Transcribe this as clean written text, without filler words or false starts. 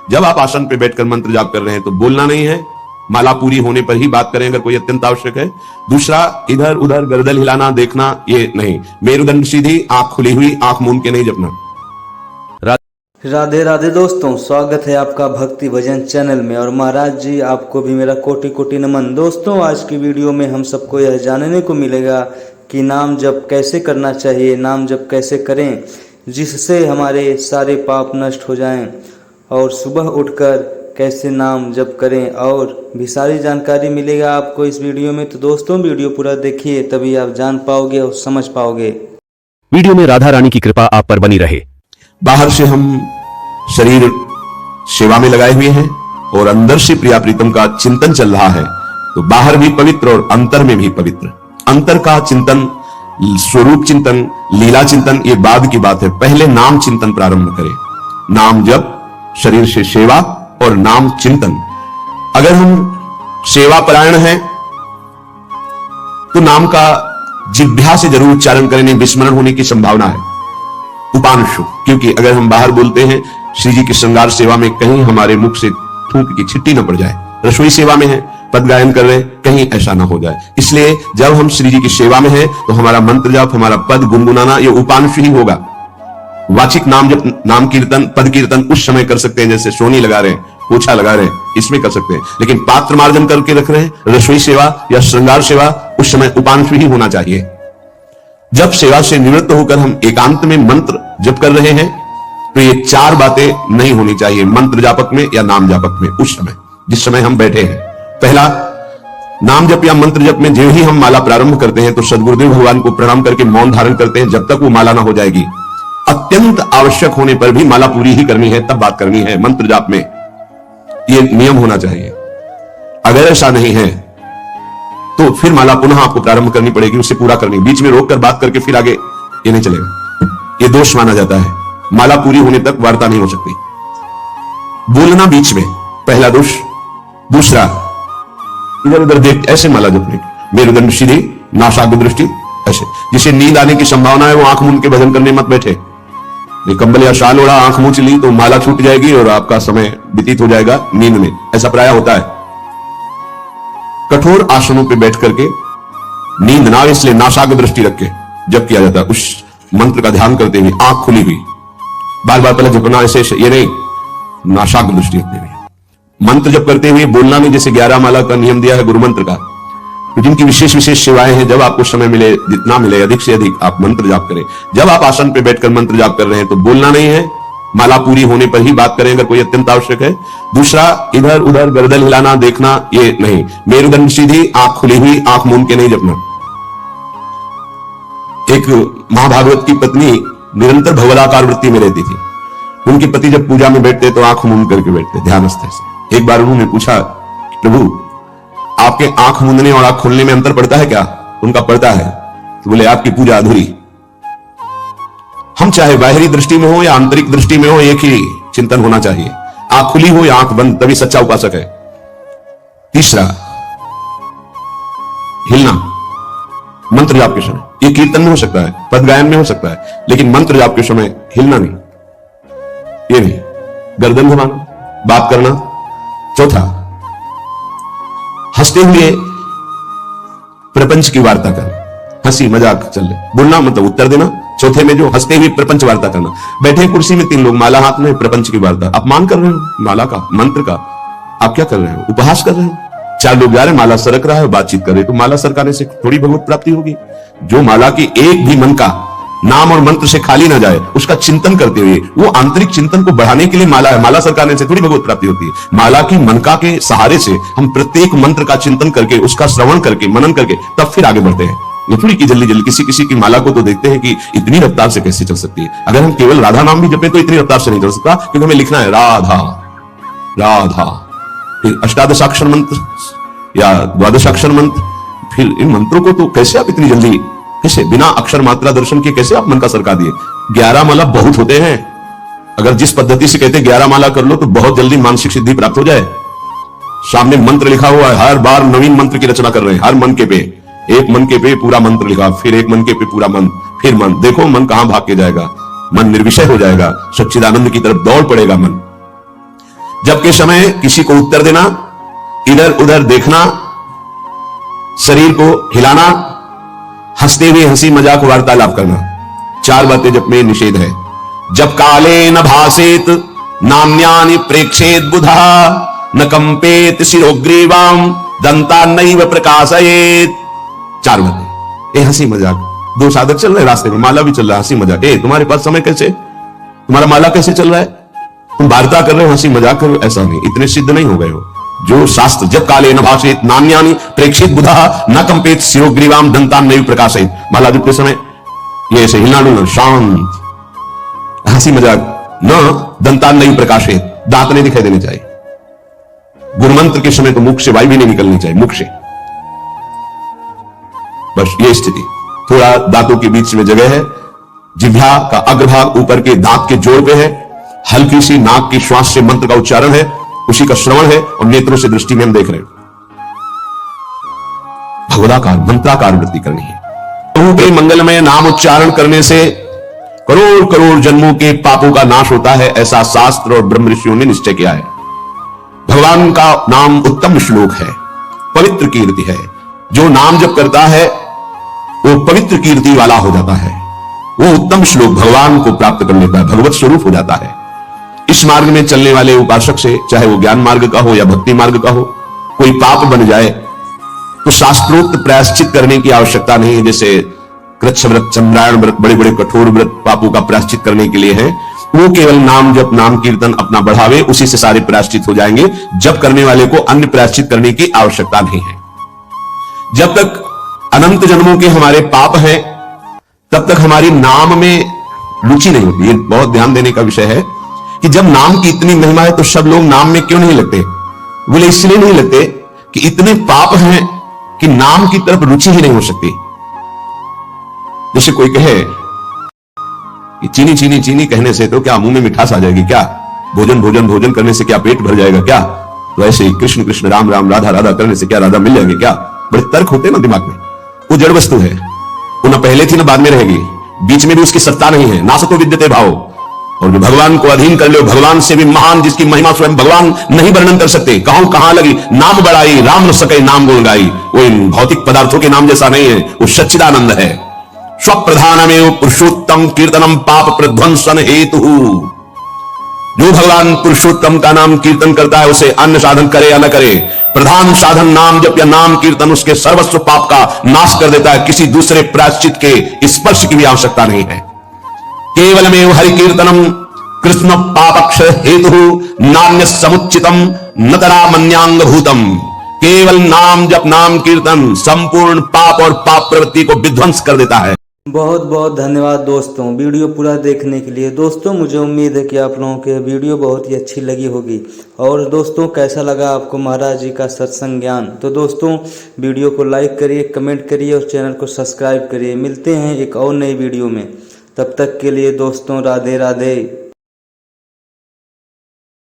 जब आप आसन पे बैठकर मंत्र जाप कर रहे हैं तो बोलना नहीं है, माला पूरी होने पर ही बात करें अगर कोई अत्यंत आवश्यक है। दूसरा, इधर उधर गर्दन हिलाना देखना ये नहीं। मेरुदंड सीधी, आंख खुली हुई, आंख मूंद के नहीं जपना। राधे राधे दोस्तों, स्वागत है आपका भक्ति भजन चैनल में। और महाराज जी आपको भी मेरा कोटि कोटि नमन। दोस्तों, आज की वीडियो में हम सबको यह जानने को मिलेगा कि नाम जप कैसे करना चाहिए, नाम जप कैसे करें जिससे हमारे सारे पाप नष्ट हो जाएं, और सुबह उठकर कैसे नाम जप करें, और भी सारी जानकारी मिलेगा आपको इस वीडियो में। तो दोस्तों, वीडियो पूरा देखिए, तभी आप जान पाओगे और समझ पाओगे। वीडियो में राधा रानी की कृपा आप पर बनी रहे। बाहर से हम शरीर सेवा में लगाए हुए हैं और अंदर से प्रिया प्रीतम का चिंतन चल रहा है, तो बाहर भी पवित्र और अंतर में भी पवित्र। अंतर का चिंतन, स्वरूप चिंतन, लीला चिंतन ये बाद की बात है। पहले नाम चिंतन प्रारंभ करें। नाम जप, शरीर से सेवा और नाम चिंतन। अगर हम सेवा परायण हैं तो नाम का जिह्वा से जरूर उच्चारण करें, नहीं विस्मरण होने की संभावना है। उपांशु, क्योंकि अगर हम बाहर बोलते हैं श्री जी की श्रृंगार सेवा में, कहीं हमारे मुख से थूक की छिट्टी न पड़ जाए। रसोई सेवा में है, पद गायन कर रहे हैं, कहीं ऐसा ना हो जाए। इसलिए जब हम श्री जी की सेवा में हैं तो हमारा मंत्र जाप, हमारा पद गुनगुनाना ये उपांशु ही होगा। वाचिक नाम जब, नाम कीर्तन, पद कीर्तन उस समय कर सकते हैं, जैसे सोनी लगा रहे हैं, पोछा लगा रहे हैं, इसमें कर सकते हैं। लेकिन पात्र मार्जन करके रख रहे हैं, रसोई सेवा या श्रृंगार सेवा, उस समय उपांशु ही होना चाहिए। जब सेवा से निवृत्त होकर हम एकांत में मंत्र जप कर रहे हैं तो ये चार बातें नहीं होनी चाहिए मंत्र जापक में या नाम जापक में। उस समय जिस समय हम बैठे हैं, पहला, नाम जप या मंत्र जप में जो ही हम माला प्रारंभ करते हैं तो सदगुरुदेव भगवान को प्रणाम करके मौन धारण करते हैं जब तक वो माला ना हो जाएगी। अत्यंत आवश्यक होने पर भी माला पूरी ही करनी है, तब बात करनी है मंत्र जाप में। यह नियम होना चाहिए। अगर ऐसा नहीं है तो फिर माला पुनः आपको प्रारंभ करनी पड़ेगी, उसे पूरा करनी। बीच में रोककर बात करके फिर आगे ये नहीं चलेगा, ये दोष माना जाता है। माला पूरी होने तक वार्ता नहीं हो सकती। बोलना बीच में, पहला दोष। दूसरा, इधर उधर देख ऐसे माला जपने, मेरुदंड सीधी, नासाग्र दृष्टि ऐसे। जिसे नींद आने की संभावना है वो आंख मूंद के भजन करने मत बैठे। कंबल या शाल ओढ़ा, आंख मूंद ली तो माला छूट जाएगी और आपका समय व्यतीत हो जाएगा नींद में। ऐसा प्राय होता है। कठोर आसनों पे बैठ करके नींद ना, इसलिए नासाग्र दृष्टि रख के जब किया जाता है, उस मंत्र का ध्यान करते हुए आंख खुली हुई, बार बार पहले झपकना ऐसे, ये नहीं, नासाग्र दृष्टि रखते हुए मंत्र जप करते हुए बोलना नहीं। जैसे 11 माला का नियम दिया है गुरु मंत्र का, तो जिनकी विशेष विशेष सेवाएं हैं, जब आपको समय मिले, जितना मिले अधिक से अधिक आप मंत्र जाप करें। जब आप आसन पे बैठकर मंत्र जाप कर रहे हैं तो बोलना नहीं है, माला पूरी होने पर ही बात करें अगर कोई अत्यंत आवश्यक है। दूसरा, इधर उधर गर्दन हिलाना देखना ये नहीं। मेरुदंड सीधी, आंख खुली हुई, आंख मूंद के नहीं जपना। एक महाभागवत की पत्नी निरंतर भवलाकार वृत्ति में रहती थी। उनके पति जब पूजा में बैठते तो आंख मूंद करके बैठते, ध्यानस्थ से। एक बार उन्होंने पूछा, प्रभु आपके आंख मूंदने और आंख खोलने में अंतर पड़ता है क्या? उनका पड़ता है। तो बोले आपकी पूजा अधूरी। हम चाहे बाहरी दृष्टि में हो या आंतरिक दृष्टि में हो, एक ही चिंतन होना चाहिए। आंख खुली हो या आंख बंद, तभी सच्चा उपासक है। तीसरा, हिलना मंत्र जाप के समय। ये कीर्तन में हो सकता है, पद गायन में हो सकता है, लेकिन मंत्र जाप के समय हिलना नहीं, ये नहीं। गर्दन घुमाना, बात करना। चौथा, हंसते हुए प्रपंच की वार्ता करना, हंसी मजाक चल रहे, बोलना मतलब उत्तर देना। चौथे में जो हंसते हुए प्रपंच वार्ता करना। बैठे कुर्सी में 3 लोग, माला हाथ में, प्रपंच की वार्ता। अपमान कर रहे हो माला का, मंत्र का। आप क्या कर रहे हो? उपहास कर रहे हो। 4 लोग जा रहे, माला सरक रहा है, बातचीत कर रहे, तो माला सरकाने से थोड़ी भगवत प्राप्ति होगी। जो माला की एक भी मन का नाम और मंत्र से खाली ना जाए, उसका चिंतन करते हुए, वो आंतरिक चिंतन को बढ़ाने के लिए माला है। माला सरकाने से थोड़ी भगवत प्राप्ति होती है। माला की मनका के सहारे से हम प्रत्येक मंत्र का चिंतन करके, उसका श्रवण करके, मनन करके, तब फिर आगे बढ़ते हैं। ये थोड़ी की जल्दी जल्दी किसी किसी की माला को तो देखते हैं कि इतनी रफ्तार से कैसे चल सकती है। अगर हम केवल राधा नाम भी जपें तो इतनी रफ्तार से नहीं चल सकता, क्योंकि हमें लिखना है राधा राधा, फिर अष्टादशाक्षर मंत्र या 12 मंत्र। फिर इन मंत्रों को तो कैसे आप इतनी जल्दी, कैसे बिना अक्षर मात्रा दर्शन के कैसे आप मन का सरका दिए? 11 माला बहुत होते हैं। अगर जिस पद्धति से कहते 11 माला कर लो तो बहुत जल्दी मानसिक सिद्धि प्राप्त हो जाए। सामने मंत्र लिखा हुआ है, हर बार नवीन मंत्र की रचना कर रहे हैं। हर मन के पे, एक मन के पे पूरा मंत्र लिखा, फिर एक मन के पे पूरा मन, फिर मन। देखो मन कहां भाग के जाएगा, मन निर्विषय हो जाएगा, सच्चिदानंद की तरफ दौड़ पड़ेगा मन। जब के समय किसी को उत्तर देना, इधर उधर देखना, शरीर को हिलाना, हंसते हुए हंसी मजाक वार्तालाप करना, 4 बातें जब में निषेध है। जब काले न भासेत नान्यानि प्रेक्षेत बुधा न कंपेत शिरोग्रीवाम दंता नैव प्रकाशयेत। 4 बातें। ए हंसी मजाक, 2 साधक चल रहे रास्ते में, माला भी चल रहा है, हंसी मजाक। ए तुम्हारे पास समय कैसे, तुम्हारा माला कैसे चल रहा है, तुम वार्ता कर रहे हो, हंसी मजाक कर रहे हो, ऐसा नहीं, इतने सिद्ध नहीं हो गए हो। जो शास्त्र जब काले न भाषेत नान्यानि प्रेक्षित बुधा न कंपेत शिरोग्रीवाम दंतान नैव प्रकाशयेत, माला जपते समय ये ऐसे हिलना डुलना, शांत, हंसी मजाक, न दंतान नैव प्रकाशयेत, दांत नहीं दिखाई देने चाहिए। गुरुमंत्र के समय तो मुख से वायु भी नहीं निकलनी चाहिए, मुख से, बस ये स्थिति। थोड़ा दांतों के बीच में जगह है, जिह्वा का अग्रभाग ऊपर के दांत के जोड़ पे है, हल्की सी नाक की श्वास से मंत्र का उच्चारण है, उसी का श्रवण है, और नेत्रों से दृष्टि में हम देख रहे हैं। भगवदाकार मंत्राकार वृत्ति करनी है। प्रभु के मंगलमय नाम उच्चारण करने से करोड़ करोड़ जन्मों के पापों का नाश होता है, ऐसा शास्त्र और ब्रह्म ऋषियों ने निश्चय किया है। भगवान का नाम उत्तम श्लोक है, पवित्र कीर्ति है। जो नाम जप करता है वो पवित्र कीर्ति वाला हो जाता है, वो उत्तम श्लोक भगवान को प्राप्त कर लेता है, भगवत स्वरूप हो जाता है। इस मार्ग में चलने वाले उपासक से, चाहे वो ज्ञान मार्ग का हो या भक्ति मार्ग का हो, कोई पाप बन जाए तो शास्त्रोक्त प्रायश्चित करने की आवश्यकता नहीं है। जैसे कृच्छ व्रत, चंद्रायण व्रत, बड़े बड़े कठोर व्रत पापों का प्रायश्चित करने के लिए है, वो केवल नाम जप, नाम कीर्तन अपना बढ़ावे, उसी से सारे प्रायश्चित हो जाएंगे। जप करने वाले को अन्य प्रायश्चित करने की आवश्यकता नहीं है। जब तक अनंत जन्मों के हमारे पाप हैं तब तक हमारी नाम में रुचि नहीं होती। ये बहुत ध्यान देने का विषय है कि जब नाम की इतनी महिमा है तो सब लोग नाम में क्यों नहीं लगते? बोले इसलिए नहीं लगते कि इतने पाप हैं कि नाम की तरफ रुचि ही नहीं हो सकती। जैसे कोई कहे कि चीनी चीनी चीनी कहने से तो क्या मुंह में मिठास आ जाएगी क्या? भोजन भोजन भोजन करने से क्या पेट भर जाएगा क्या? तो ऐसे ही कृष्ण कृष्ण राम राम राधा राधा करने से क्या राधा मिल जाएंगे क्या? बड़े तर्क होते हैं ना दिमाग में। वो जड़ वस्तु है, वो ना पहले थी ना बाद में रहेगी, बीच में भी उसकी सत्ता नहीं है। नासतो विद्यते भाव। और जो भगवान को अधीन कर लो, भगवान से भी महान जिसकी महिमा स्वयं भगवान नहीं वर्णन कर सकते, कहूं कहां लगी नाम बढ़ाई राम न सके नाम गुण गाई। वो इन भौतिक पदार्थों के नाम जैसा नहीं है, वो सच्चिदानंद है। स्वप्रधानमेव पुरुषोत्तम कीर्तनम पाप प्रध्वंसन हेतु। जो भगवान पुरुषोत्तम का नाम कीर्तन करता है, उसे अन्य साधन करे या न करे, प्रधान साधन नाम जप या नाम कीर्तन उसके सर्वस्व पाप का नाश कर देता है। किसी दूसरे प्रायश्चित के स्पर्श की भी आवश्यकता नहीं है। केवलमेव हरि कीर्तनम कृष्ण पापक्षय हेतु नान्य समुचितम नतरा मन्यांग भूतम। केवल नाम जप नाम कीर्तन संपूर्ण पाप और पाप प्रवृत्ति को विध्वंस कर देता है। बहुत बहुत धन्यवाद दोस्तों वीडियो पूरा देखने के लिए। दोस्तों मुझे उम्मीद है कि आप लोगों के वीडियो बहुत ही अच्छी लगी होगी। और दोस्तों कैसा लगा आपको महाराज जी का सत्संग ज्ञान? तो दोस्तों वीडियो को लाइक करिए, कमेंट करिए और चैनल को सब्सक्राइब करिए। मिलते हैं एक और नई वीडियो में, तब तक के लिए दोस्तों राधे राधे।